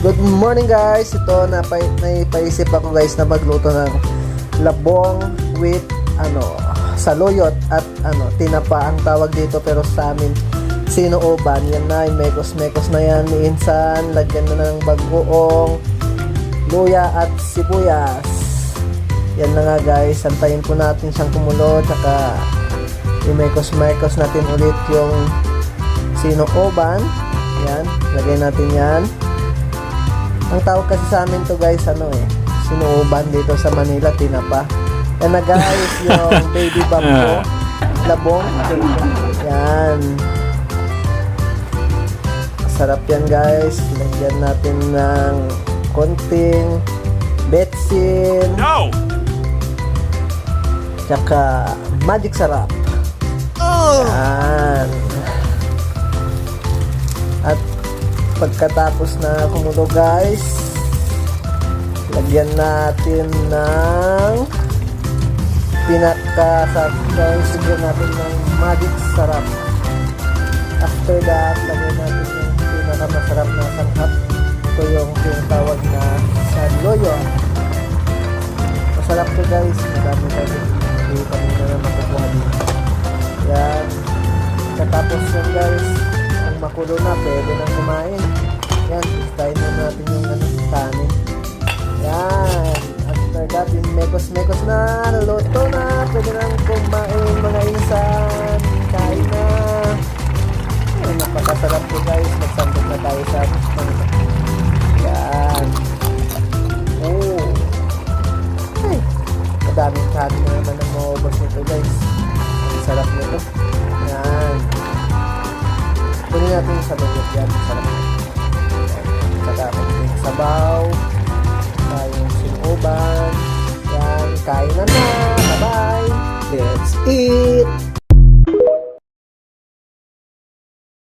Good morning guys. Ito napaisip ako guys na magluto ng labong with saluyot at tinapa ang tawag dito, pero sa amin sinooban. Yan na, mekos-mekos na yan, minsan lagyan na ng bagoong, luya at sibuyas. Yan na nga guys, antayin po natin siyang kumulo, tsaka i-mekos-mekos natin ulit yung sinooban. Yan, lagay natin yan. Ang tawag kasi sa amin to guys, sinuuban dito sa Manila, tinapa. Yan na guys, yung baby bamboo, labong. Yan. Sarap yan guys. Lagyan natin ng konting betsin. No! Tsaka magic sarap. Yan. At pagkatapos na kumulo guys, lagyan natin ng pinakasarap guys, lagyan natin ng magic sarap. After that, lagyan natin yung pinakamasarap na sanghap. Ito yung tinatawag na saluyot. Masarap to guys, madami tayo hindi kami na makukuha dito. Yan. Katapos yan guys, ang makulo na, pwede nang kumain. Yan, tayo na natin yung kanin. Yan. After that, yung mekos-mekos na, luto na, pwede nang kumain mga insan. Kain na. Yan, napakasarap po guys. Magsandok na tayo sa yan. Oh. Ay, madaming kanin na naman ang maubos nito guys. Ang sarap nito. Yan. Kunin natin yung saluyot yan. Sarap. Saka konting sabaw. Tayong sinuuban. Yan. Kain na na. Bye-bye. Let's eat.